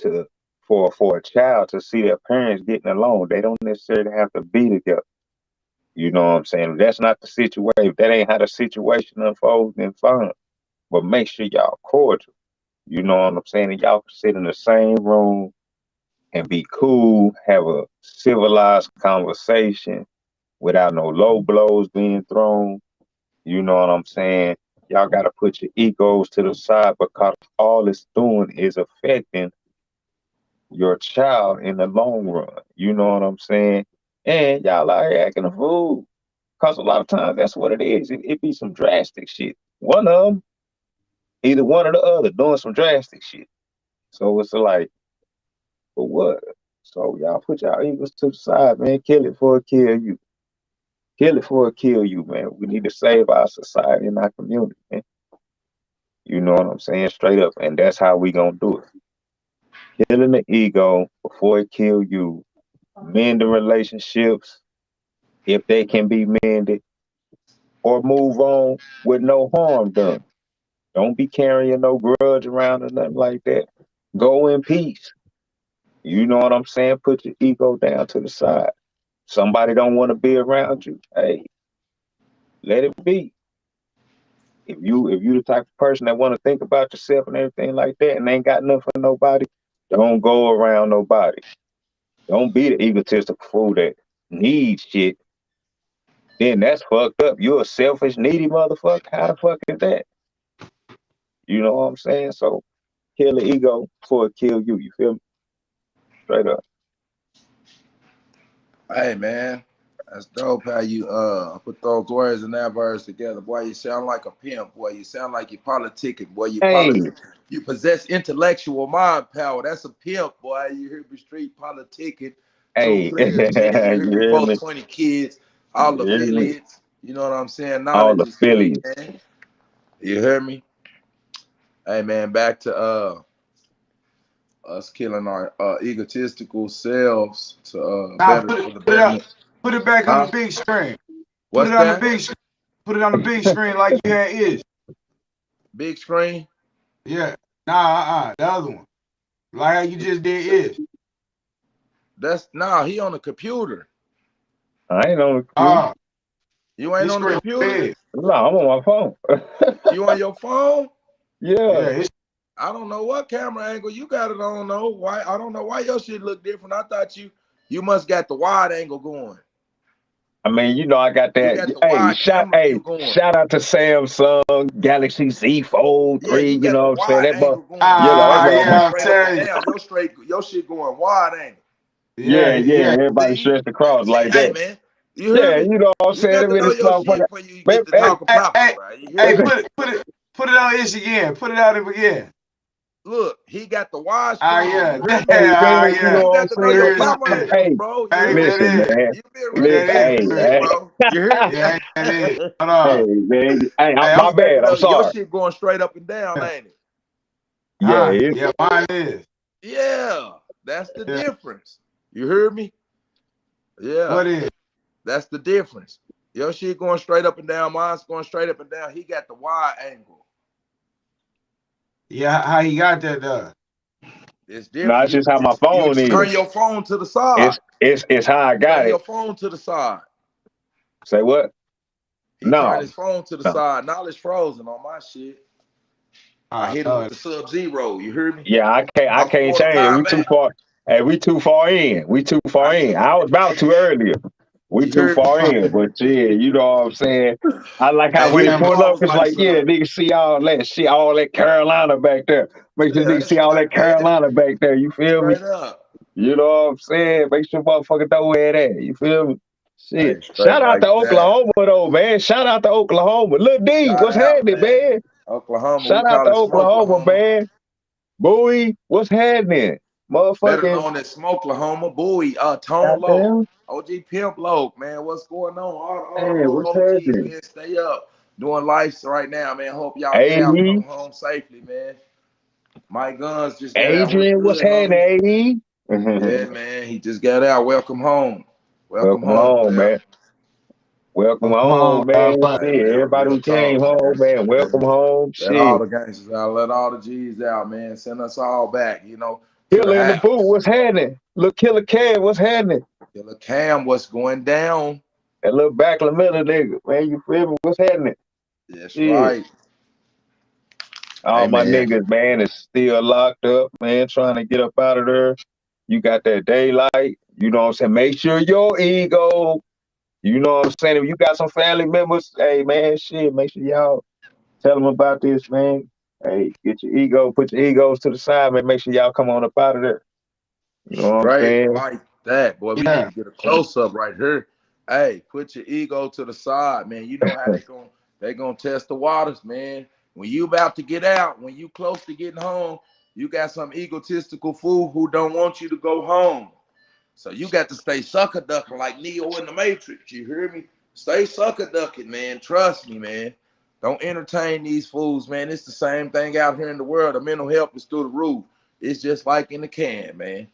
for a child to see their parents getting along. They don't necessarily have to be together. You know what I'm saying? If that's not the situation, if that ain't how the situation unfolds, then fine. But make sure y'all cordial. You know what I'm saying? And y'all can sit in the same room and be cool, have a civilized conversation without no low blows being thrown. You know what I'm saying? Y'all got to put your egos to the side because all it's doing is affecting your child in the long run. You know what I'm saying? And y'all out here acting a fool. Because a lot of times that's what it is. It be some drastic shit. One of them, either one or the other, doing some drastic shit. So it's like, for what? So y'all put y'all egos to the side, man. Kill it for a kill you. Kill it for a kill you, man. We need to save our society and our community, man. You know what I'm saying? Straight up. And that's how we gonna do it. Killing the ego before it kill you. Mend the relationships if they can be mended, or move on with no harm done. Don't be carrying no grudge around or nothing like that. Go in peace. You know what I'm saying? Put your ego down to the side. Somebody don't want to be around you. Hey, let it be. If you the type of person that want to think about yourself and everything like that and ain't got nothing for nobody, don't go around nobody. Don't be the egotistical fool that needs shit. Then that's fucked up. You're a selfish, needy motherfucker. How the fuck is that? You know what I'm saying? So kill the ego before it kill you. You feel me? Straight up. Hey man, that's dope how you put those words in that verse together. Boy, you sound like a pimp. Boy, you sound like you're politicking. Boy, Hey, you possess intellectual mind power. That's a pimp, boy. You hear me street politicking, two hey, players, 10, you hear you me, hear me? 420 kids, all You hear me? affiliates. You know what I'm saying? All Knowledge the is key, Phillies. man. You hear me? Hey man, back to us killing our egotistical selves to Now better put it for the put it up, betterment. put it back on the Huh? big screen. Put What's it on the that? big screen. Put it on the big screen like you had is. Big screen? Yeah. Nah, the other one. Like how you just did is. That's nah, he on the computer. I ain't on the computer. Ah, You ain't this on the screen computer? big. No, I'm on my phone. You on your phone? Yeah. Yeah, it's I don't know what camera angle you got it on though. Why I don't know why your shit look different. I thought you must got the wide angle going. I mean, you know, I got You that. got the wide camera view going. Shout out to Samsung Galaxy Z Fold Yeah, 3. you You got know the what I'm saying? wide That angle going. you Your know, that camera going yeah, I'm motherfucker. straight up and telling you. down. your shit going wide angle. Yeah, Yeah. yeah. Everybody See? stretched across See, like hey that. man, you hear Yeah, me? you know what I'm You saying? got I to mean, know this your shit motherfucker. before you Man, get to talking Hey, proper, hey, bro. You hey, hear me? put it on ish again. Put it on him again. Look, he got the Ah, widescreen. yeah. You hear me? hey, Ah, man, you yeah. know You what I'm got to know your saying? There it is. camera There. angles, Hey, bro. You Hey, hear me? that listen, is. man. You been real That Listen, is. bad hey, with There. shit, hey, bro. You hear me? Yeah, that is. Hold hey, on. man. Hey, Hey, my You got to bad. I'm know your sorry. shit going straight up and down, ain't it? Yeah, Yeah, mine is. Yeah, that's the Yeah. difference. You hear me? Yeah, What is? that's the difference. Your shit going straight up and down. Mine's going straight up and down. He got the wide angle. Yeah, how he got that done? It's no, different. that's just how my You phone turn is. your phone to the side. It's how I got Turn your it. phone to the side. Say what? He turned No, his phone to the no. side. Now it's frozen on my shit. I Oh, hit him with Lord. the Sub-Zero. You hear me? Yeah, I About can't quarter change it. time We too back. far. Hey, we too far in. We too far I in. hit him I with was the about to dash. earlier. We You too hear me? far in. But yeah, you know what I'm saying? I like how Hey, when hit he him Damn. pulled up, balls it's like like, yeah, Sub. nigga see all that Carolina back there. Make sure Yeah, nigga that's see all right, that man. Carolina back there. You feel me? Straight up. You know what I'm saying? Make sure motherfucker know where that at. You feel me? Shit. Hey, straight Shout out like to that. Oklahoma though, man. Shout out to Oklahoma. Lil D, Shout what's out, happening, man. man? Oklahoma, we Shout out call to it Oklahoma, Smokelahoma. man. Bowie, what's happening? Better Motherfucking known as Smokelahoma. Bowie, Tone Loc, goddamn. OG Pimp Loc, man. What's going on? Hey, All what's the OGs, happening? man. Stay up. Doing life right now, man. Hope y'all get out, come AE, home safely, man. Mike Guns just got out. What's Adrian, what's good, homie? happening, AE? Yeah, man. He just got out. Welcome home. Welcome Welcome home, home, player. man. Welcome Come on, home, man. everybody. Hey, Shit, man. everybody Real who came talk, home, man. man. Welcome home. Let all Shit. the gangsters out. Let all the G's out, man. Send us all back, to the Killer in the booth, house. what's happening? Look, Killer Cam, what's happening? Killer Cam, what's going down? That little back Miller nigga, man, you feel me? What's happening? That's Shit. right. All Hey, my man. niggas, man, is still locked up, man, trying to get up out of there. You got that daylight, you know what I'm saying? Make sure your ego, you know what I'm saying? If you got some family members, hey, man, shit, make sure y'all tell them about this, man. Hey, get your ego, put your egos to the side, man. Make sure y'all come on up out of there. You know what I'm Straight saying? like that. Boy, we need Yeah. to get a close up right here. Hey, put your ego to the side, man. You know how they gonna test the waters, man. When you about to get out, when you close to getting home, you got some egotistical fool who don't want you to go home. So you got to stay sucker ducking like Neo in the Matrix. You hear me? Stay sucker ducking, man. Trust me, man. Don't entertain these fools, man. It's the same thing out here in the world. The mental health is through the roof. It's just like in the can, man.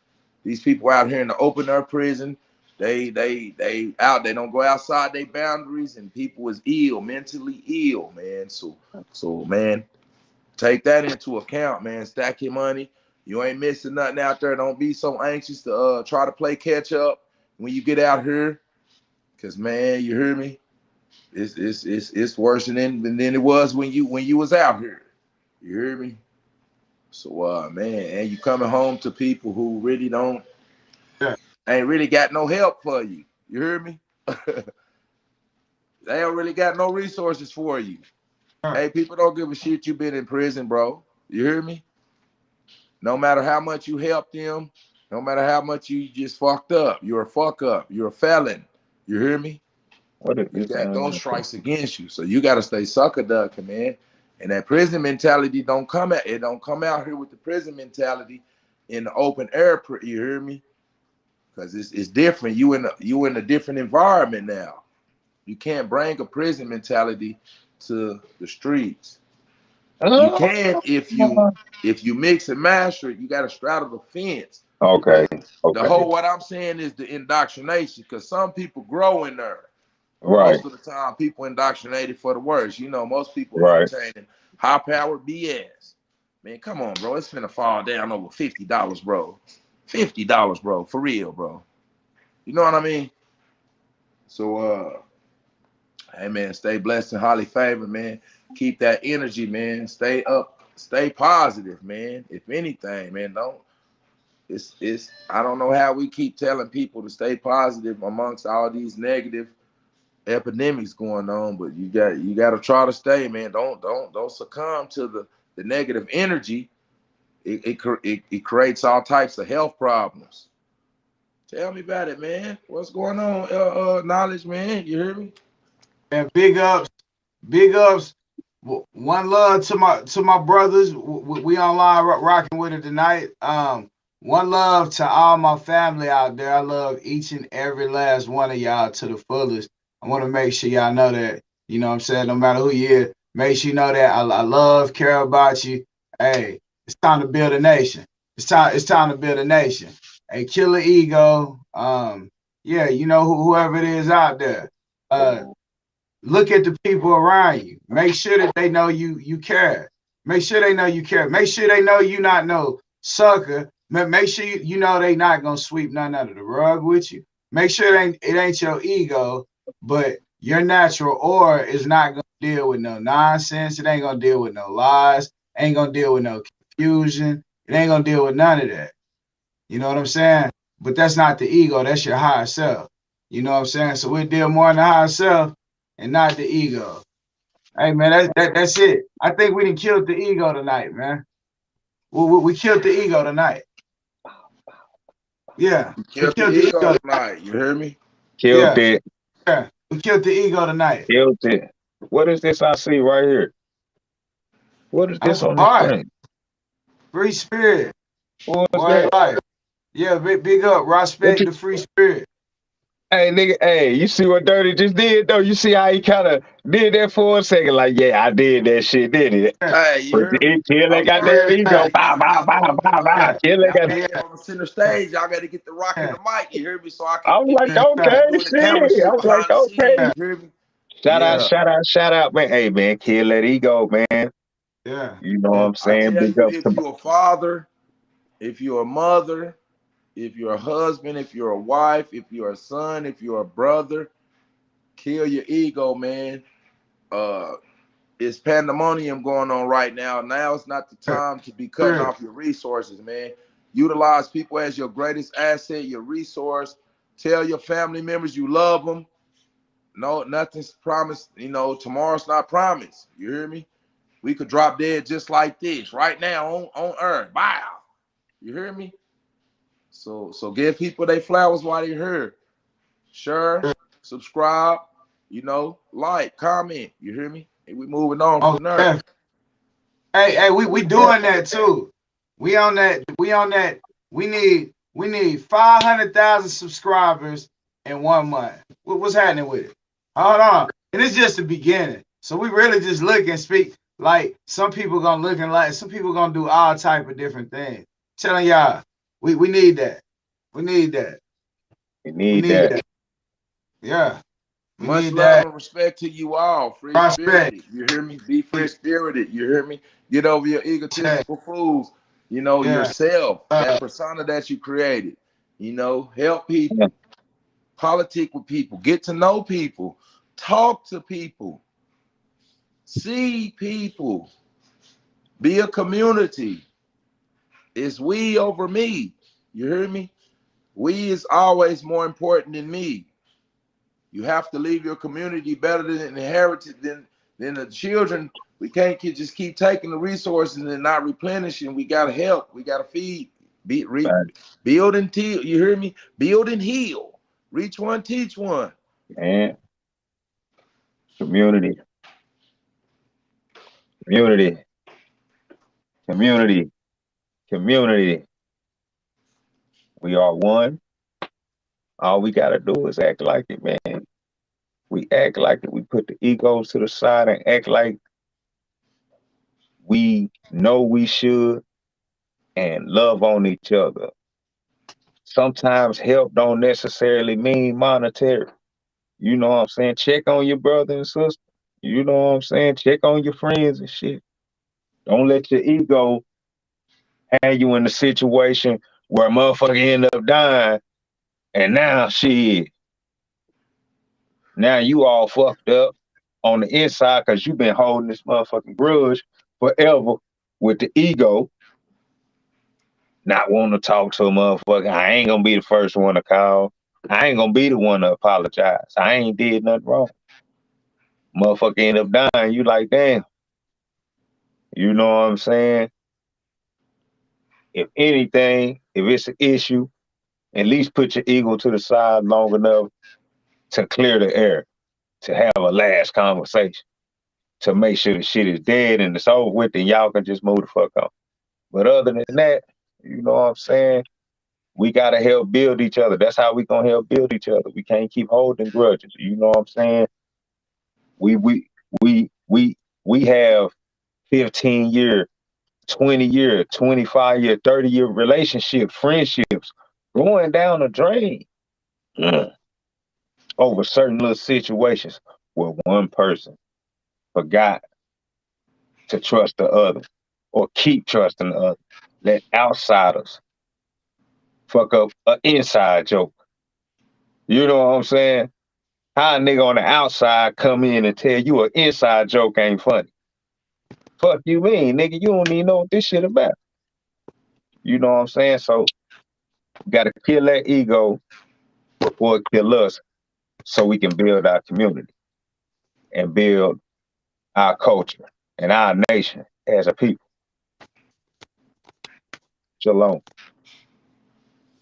These people out here in the open air prison, they out. They don't go outside their boundaries, and people is ill, mentally ill, man. So man, take that into account, man. Stack your money. You ain't missing nothing out there. Don't be so anxious to try to play catch up when you get out here. Cause man, you hear me? It's worse than it was when you was out here. You hear me? So man, and you coming home to people who really don't Yeah. ain't really got no help for you. You hear me? They don't really got no resources for you. Yeah. Hey, people don't give a shit you been in prison, bro. You hear me? No matter how much you help them, No matter how much you just fucked up, you're a fuck up. You're a felon. You hear me? What is You this? got those strikes against you, so you got to stay sucker ducking, man. And that prison mentality don't come out. It don't come out here with the prison mentality in the open air. You hear me? Because it's different. You in a different environment now. You can't bring a prison mentality to the streets. You can if you mix and master it. You got to straddle the fence. Okay, But the okay, whole what I'm saying is the indoctrination, because some people grow in there. But right, most of the time, people indoctrinated for the worst. You know, most people right. entertaining high-powered BS. Man, come on, bro. It's finna fall down over $50, bro. $50, bro. For real, bro. You know what I mean? So, hey, man, stay blessed and highly favored, man. Keep that energy, man. Stay up. Stay positive, man. If anything, man, don't. It's. I don't know how we keep telling people to stay positive amongst all these negative epidemics going on, but you got to try to stay, man. Don't succumb to the negative energy. It creates all types of health problems. Tell me about it, man. What's going on, knowledge, man? You hear me? And big ups, big ups. One love to my brothers. We online rocking with it tonight. One love to all my family out there. I love each and every last one of y'all to the fullest. I want to make sure y'all know that. You know what I'm saying? No matter who you is, make sure you know that I love, care about you. Hey, it's time to build a nation. It's time to build a nation. Hey, kill the ego. Yeah, you know whoever it is out there. Look at the people around you. Make sure that they know you care. Make sure they know you care. Make sure they know you not no sucker. Make sure you know they not gonna sweep nothing under the rug with you. Make sure it ain't your ego, but your natural aura is not gonna deal with no nonsense. It ain't gonna deal with no lies. Ain't gonna deal with no confusion. It ain't gonna deal with none of that. You know what I'm saying? But that's not the ego. That's your higher self. You know what I'm saying? So we deal more in the higher self and not the ego. Hey man, that's it. I think we done killed the ego tonight, man. We killed the ego tonight. Yeah, You we killed the killed the ego ego. tonight. You hear me? Killed Yeah, it, yeah, we killed the ego tonight. killed it. What is this I see right here? What is That's this on the art, screen? free spirit, What's white that? life. Yeah, big up, What respect you, the free spirit. hey, nigga, hey, you see what Dirty just did though? You see how he kind of did that for a second? Like, yeah, I did that shit, did he? Yeah, Hey, you But hear me? kill that I'm goddamn sorry, ego. everybody. yeah, Bow, bow, Y'all bow, know bow, bow. yeah, Kill that y'all goddamn. man on the center stage. Y'all got to get the rocking yeah, the mic. You hear me? So I can I was get like, the yeah, okay, doing the camera shit. I shit was like, behind the okay. scenes. yeah, You hear me? Shout out, Yeah. shout out, shout out, man. Hey, man, kill that ego, man. yeah, You know what yeah, I'm I saying? tell Big you, up if to you're a father, if you're a mother, if you're a husband, if you're a wife, if you're a son, if you're a brother, kill your ego, man. Uh, it's pandemonium going on right now. Now it's not the yeah, time to be cutting spirit. off your resources, man. Utilize people as your greatest asset, your resource. Tell your family members you love them. No, nothing's promised. You know, tomorrow's not promised. You hear me? We could drop dead just like this right now on Earth. Wow. You hear me? So give people their flowers while they're here. Share, subscribe, like, comment. You hear me? And we moving on Oh, from there. yeah. Hey, we doing that too. We on that. We on that. We need 500,000 subscribers in 1 month. What's happening with it? Hold on. And it's just the beginning. So we really just look and speak like some people gonna look and like some people gonna do all type of different things. Telling y'all, we need that. We need that. you We need need that. that. Yeah. We Much need love that. and respect to you all. Free Prospect. spirited. You hear me? Be free spirited. You hear me? Get over your Yeah. egotistical fools. Yeah. Yourself, that Uh, persona that you created. Help people, politic with people, get to know people, talk to people, see people, be a community. It's we over me. You hear me? We is always more important than me. You have to leave your community better than inherited than the children. We can't just keep taking the resources and not replenishing. We gotta help. We gotta feed Build and heal. You hear me? Build and heal. Reach one, teach one. And community, community, community, community. We are one. All we gotta do is act like it, man. We act like it. We put the egos to the side and act like we know we should and love on each other. Sometimes help don't necessarily mean monetary. You know what I'm saying? Check on your brother and sister. You know what I'm saying? Check on your friends and shit. Don't let your ego have you in a situation where a motherfucker end up dying and now you all fucked up on the inside because you've been holding this motherfucking grudge forever with the ego, not wanting to talk to a motherfucker. I ain't gonna be the first one to call. I ain't gonna be the one to apologize. I ain't did nothing wrong. Motherfucker end up dying. You like, damn. You know what I'm saying? If anything, if it's an issue, at least put your ego to the side long enough to clear the air, to have a last conversation, to make sure the shit is dead and it's over with, and y'all can just move the fuck on. But other than that, you know what I'm saying? We gotta help build each other. That's how we gonna help build each other. We can't keep holding grudges. You know what I'm saying? We we we have 15-year, 20-year, 25-year, 30-year relationships, friendships going down the drain over certain little situations where one person forgot to trust the other or keep trusting the other. Let outsiders fuck up an inside joke. You know what I'm saying? How a nigga on the outside come in and tell you an inside joke ain't funny? Fuck you mean, nigga? You don't even know what this shit about. You know what I'm saying? So we gotta kill that ego before it kill us so we can build our community and build our culture and our nation as a people. Shalom.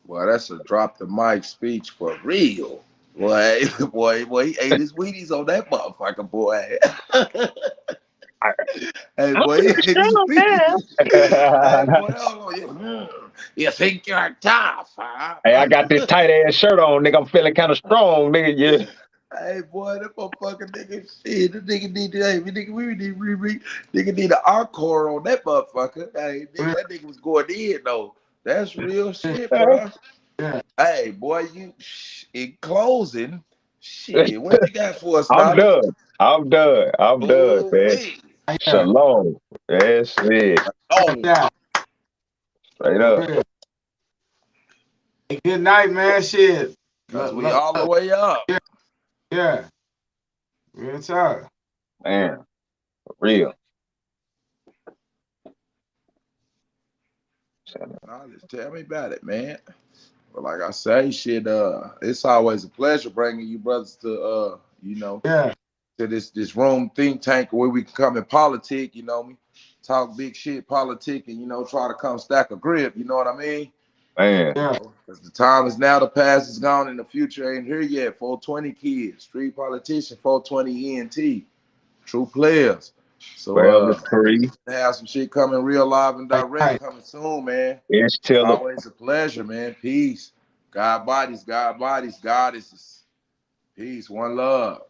Boy, that's a drop the mic speech for real. Boy, boy, he ate his Wheaties on that motherfucker, boy. Hey, I'm boy, he pretty ate his strong now. Wheaties. Hey, boy, hold on. You think you're tough, huh? Hey, I got this tight ass shirt on, nigga. I'm feeling kind of strong, nigga. Yeah. Hey, boy, that motherfucker nigga shit. The nigga need to, hey, nigga, we need nigga need an encore on that motherfucker. Hey, nigga, that nigga was going in though. That's real shit, bro. Yeah. Hey, boy, you in closing, shit. What you got for us, I'm Knowledge? done. I'm done. I'm done, Oh, man. wait. Yeah. Shalom. That's it. Oh, Yeah. Straight up. Hey, good night, man. Shit. because we all the way up. Yeah. Real talk. Man, for real. Knowledge, tell me about it, man. But like I say, shit, it's always a pleasure bringing you brothers to, Yeah. to this room think tank where we can come and politic, talk big shit, politic, and try to come stack a grip. You know what I mean? Man, Yeah. Because the time is now, the past is gone, and the future ain't here yet. 420 kids, street politician, 420 ENT, true players. So forever free. have some shit coming real live and direct Right. coming soon, man. It's Tiller. Always a pleasure, man. Peace. God bodies, God bodies, goddesses. Peace. One love.